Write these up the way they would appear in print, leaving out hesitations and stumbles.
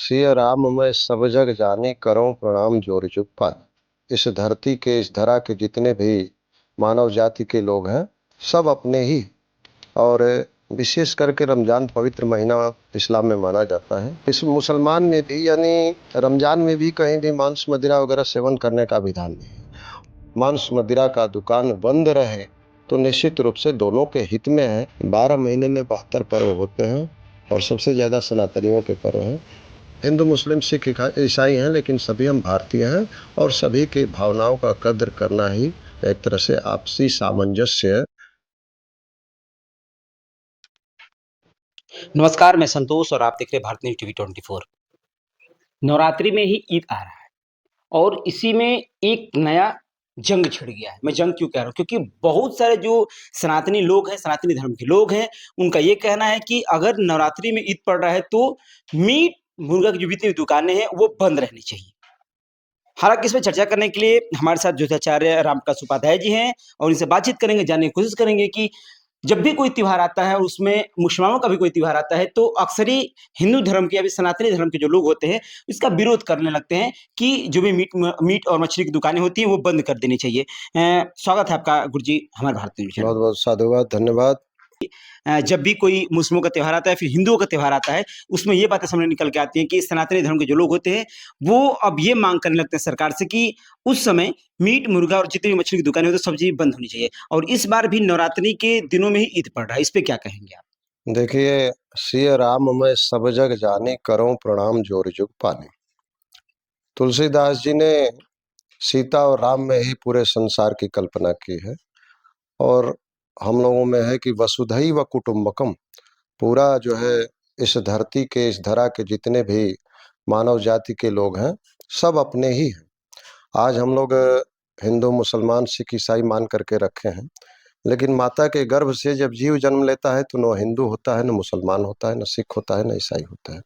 सिय राम मैं सब जग जाने करूं प्रणाम जोर जुग पाने। इस धरती के इस धरा के जितने भी मानव जाति के लोग हैं सब अपने ही। और विशेष करके रमजान पवित्र महीना इस्लाम में माना जाता है। इस मुसलमान में भी यानी रमजान में भी कहीं भी मांस मदिरा वगैरह सेवन करने का विधान नहीं है। मांस मदिरा का दुकान बंद रहे तो निश्चित रूप से दोनों के हित में है। 12 महीने में 72 पर्व होते हैं और सबसे ज़्यादा सनातनियों के पर्व हैं। हिंदू मुस्लिम सिख ईसाई हैं, लेकिन सभी हम भारतीय हैं और सभी की भावनाओं का कद्र करना ही एक तरह से आपसी सामंजस्य। नमस्कार, मैं संतोष और आप देख रहे हैं भारत न्यूज़ टीवी 24। नवरात्रि में ही ईद आ रहा है और इसी में एक नया जंग छिड़ गया है। मैं जंग क्यों कह रहा हूँ? क्योंकि बहुत सारे जो सनातनी लोग हैं, सनातनी धर्म के लोग हैं, उनका ये कहना है कि अगर नवरात्रि में ईद पड़ रहा है तो मीट, मुर्गा की जो जितनी भी दुकानें हैं, वो बंद रहनी चाहिए। हालाँकि इस पे चर्चा करने के लिए हमारे साथ ज्योतिषाचार्य रामप्रकाश उपाध्याय जी हैं और इनसे बातचीत करेंगे, जानने की कोशिश करेंगे कि जब भी कोई त्योहार आता है और उसमें मुसलमानों का भी कोई त्योहार आता है तो अक्सर ही हिंदू धर्म के या फिर सनातनी धर्म के जो लोग होते हैं इसका विरोध करने लगते हैं कि जो भी मीट और मछली की दुकानें होती हैं वो बंद कर देनी चाहिए। स्वागत है आपका गुरुजी हमारे भारतीय चैनल बहुत में। बहुत साधुवाद, धन्यवाद। जब भी कोई मुस्लिमों का त्योहार आता है फिर हिंदुओं का त्योहार आता है उसमें ये बातें सामने निकल के आती हैं कि सनातनी धर्म के जो लोग होते हैं वो अब ये मांग करने लगते हैं सरकार से कि उस समय मीट मुर्गा और जितनी भी मछली की दुकानें होती है सब चीज बंद होनी चाहिए और इस बार भी नवरात्रि के दिनों में ही ईद पड़ रहा है। इस पे क्या कहेंगे आप? देखिए, सिय राम मैं सब जग जाने करूं प्रणाम जोर जुग पाने। तुलसीदास जी ने सीता और राम में ही पूरे संसार की कल्पना की है और हम लोगों में है कि वसुधैव कुटुंबकम। पूरा जो है इस धरती के इस धरा के जितने भी मानव जाति के लोग हैं सब अपने ही हैं। आज हम लोग हिंदू मुसलमान सिख ईसाई मान करके रखे हैं, लेकिन माता के गर्भ से जब जीव जन्म लेता है तो न हिंदू होता है, न मुसलमान होता है, न सिख होता है, न ईसाई होता है।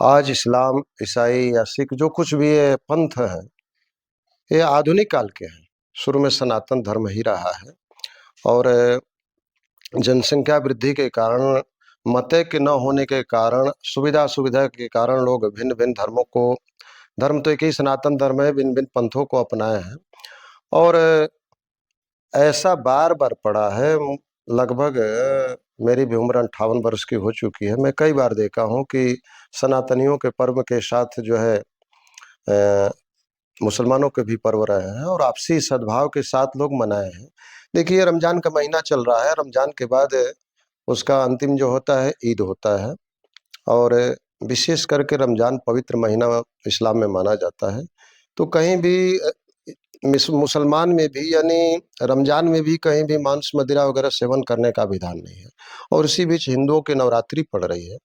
आज इस्लाम, ईसाई या सिख जो कुछ भी ये पंथ है ये आधुनिक काल के हैं। शुरू में सनातन धर्म ही रहा है और जनसंख्या वृद्धि के कारण, मत के न होने के कारण, सुविधा के कारण लोग भिन्न भिन्न धर्मों को, धर्म तो एक ही सनातन धर्म है, भिन्न भिन्न पंथों को अपनाए हैं। और ऐसा बार बार पड़ा है। लगभग मेरी भी उम्र 58 वर्ष की हो चुकी है। मैं कई बार देखा हूँ कि सनातनियों के पर्व के साथ जो है मुसलमानों के भी पर्व रहे हैं और आपसी सद्भाव के साथ लोग मनाए हैं। देखिए, रमजान का महीना चल रहा है। रमजान के बाद उसका अंतिम जो होता है ईद होता है और विशेष करके रमजान पवित्र महीना इस्लाम में माना जाता है। तो कहीं भी मुसलमान में भी यानी रमजान में भी कहीं भी मांस मदिरा वगैरह सेवन करने का विधान नहीं है। और इसी बीच हिंदुओं की नवरात्रि पड़ रही है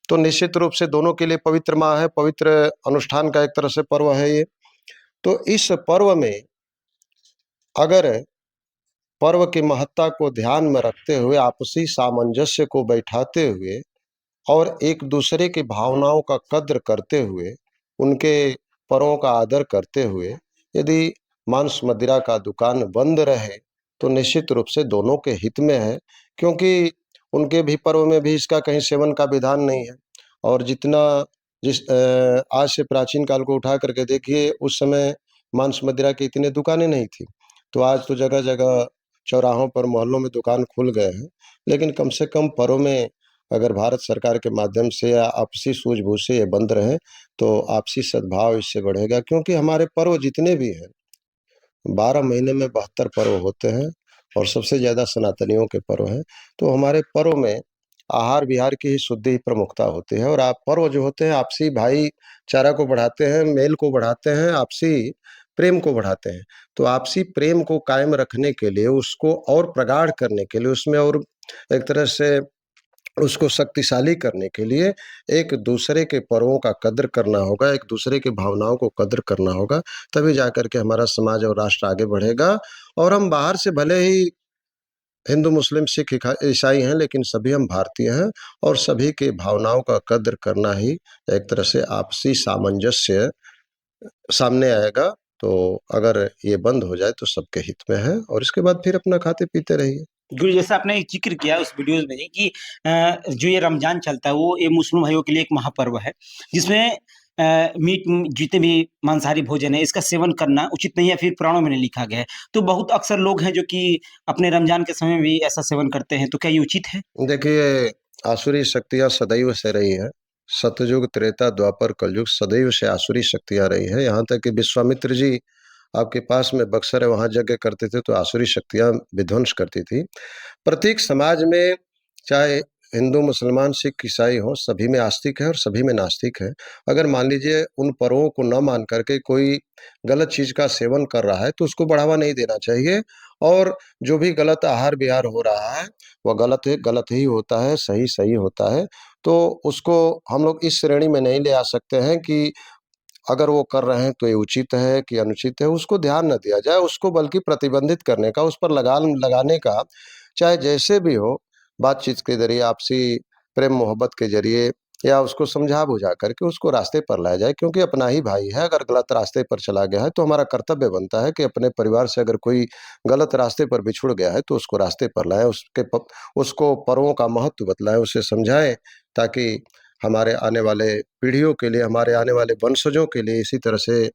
तो निश्चित रूप से दोनों के लिए पवित्र माह है, पवित्र अनुष्ठान का एक तरह से पर्व है ये। तो इस पर्व में अगर पर्व की महत्ता को ध्यान में रखते हुए, आपसी सामंजस्य को बैठाते हुए और एक दूसरे की भावनाओं का कद्र करते हुए, उनके पर्वों का आदर करते हुए यदि मांस मदिरा का दुकान बंद रहे तो निश्चित रूप से दोनों के हित में है, क्योंकि उनके भी पर्व में भी इसका कहीं सेवन का विधान नहीं है। और आज से प्राचीन काल को उठा करके देखिए, उस समय मांस मदिरा की इतनी दुकानें नहीं थी। तो आज तो जगह जगह चौराहों पर, मोहल्लों में दुकान खुल गए हैं। लेकिन कम से कम पर्व में अगर भारत सरकार के माध्यम से या आपसी सूझबूझ से ये बंद रहे तो आपसी सद्भाव इससे बढ़ेगा। क्योंकि हमारे पर्व जितने भी हैं, 12 महीने में 72 पर्व होते हैं और सबसे ज़्यादा सनातनियों के पर्व हैं। तो हमारे पर्व में आहार विहार की ही शुद्धि ही प्रमुखता होती है और आप पर्व जो होते हैं आपसी भाईचारा को बढ़ाते हैं, मेल को बढ़ाते हैं, आपसी प्रेम को बढ़ाते हैं। तो आपसी प्रेम को कायम रखने के लिए, उसको और प्रगाढ़ करने के लिए, उसमें और एक तरह से उसको शक्तिशाली करने के लिए एक दूसरे के पर्वों का कद्र करना होगा, एक दूसरे की भावनाओं को कद्र करना होगा। तभी जाकर के हमारा समाज और राष्ट्र आगे बढ़ेगा। और हम बाहर से भले ही हिंदू मुस्लिम सिख ईसाई हैं, लेकिन सभी हम भारतीय हैं और सभी की भावनाओं का कद्र करना ही एक तरह से आपसी सामंजस्य सामने आएगा। तो अगर ये बंद हो जाए तो सबके हित में है और इसके बाद फिर अपना खाते पीते रहिए। गुरु जैसा आपने एक ज़िक्र किया उस वीडियोज़ में ही कि जो ये रमज़ान चलता है वो ये मुस्लिम भाइयों के लिए एक महापर्व है, जिसमें जितने भी मांसाहारी भोजन है इसका सेवन करना उचित नहीं है, फिर पुराणों में नहीं लिखा गया है। तो बहुत अक्सर लोग हैं जो कि अपने रमज़ान के समय भी ऐसा सेवन करते हैं, तो क्या ये उचित है? देखिए, आसुरी शक्तियाँ सदैव से रही हैं। सतयुग, त्रेता, द्वापर, कलयुग सदैव से आसुरी शक्तियाँ रही हैं। यहाँ तक कि विश्वामित्र जी आपके पास में बक्सर है, वहाँ यज्ञ करते थे तो आसुरी शक्तियाँ विध्वंस करती थी। प्रत्येक समाज में, चाहे हिंदू, मुसलमान, सिख, ईसाई हो, सभी में आस्तिक है और सभी में नास्तिक है। अगर मान लीजिए उन पर्वों को न मान करके कोई गलत चीज़ का सेवन कर रहा है तो उसको बढ़ावा नहीं देना चाहिए, और जो भी गलत आहार विहार हो रहा है वह गलत है, गलत ही होता है, सही सही होता है। तो उसको हम लोग इस श्रेणी में नहीं ले आ सकते हैं कि अगर वो कर रहे हैं तो ये उचित है कि अनुचित है, उसको ध्यान न दिया जाए, उसको बल्कि प्रतिबंधित करने का, उस पर लगाम लगाने का, चाहे जैसे भी हो, बातचीत के ज़रिए, आपसी प्रेम मोहब्बत के ज़रिए, या उसको समझा-बुझा करके उसको रास्ते पर लाया जाए, क्योंकि अपना ही भाई है। अगर गलत रास्ते पर चला गया है तो हमारा कर्तव्य बनता है कि अपने परिवार से अगर कोई गलत रास्ते पर बिछुड़ गया है तो उसको रास्ते पर लाएँ, उसको पर्वों का महत्व बतलाएँ, उसे समझाएँ, ताकि हमारे आने वाले पीढ़ियों के लिए, हमारे आने वाले वंशजों के लिए इसी तरह से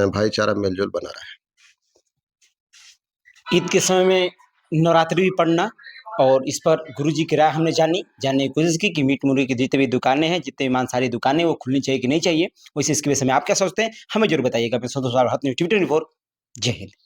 भाईचारा मेल-जोल बना रहे। ईद के समय में नवरात्रि भी पढ़ना, और इस पर गुरुजी की राय हमने जानने की कोशिश की कि मीट मुर्गे की जितनी भी दुकानें हैं, जितनी भी मांसाहारी दुकानें हैं, वो खुलनी चाहिए कि नहीं चाहिए? वैसे इसके विषय में आप क्या सोचते हैं? हमें ज़रूर बताइएगा। मैं संतोष कुमार, भारत न्यूज़ टीवी 24। जय हिंद।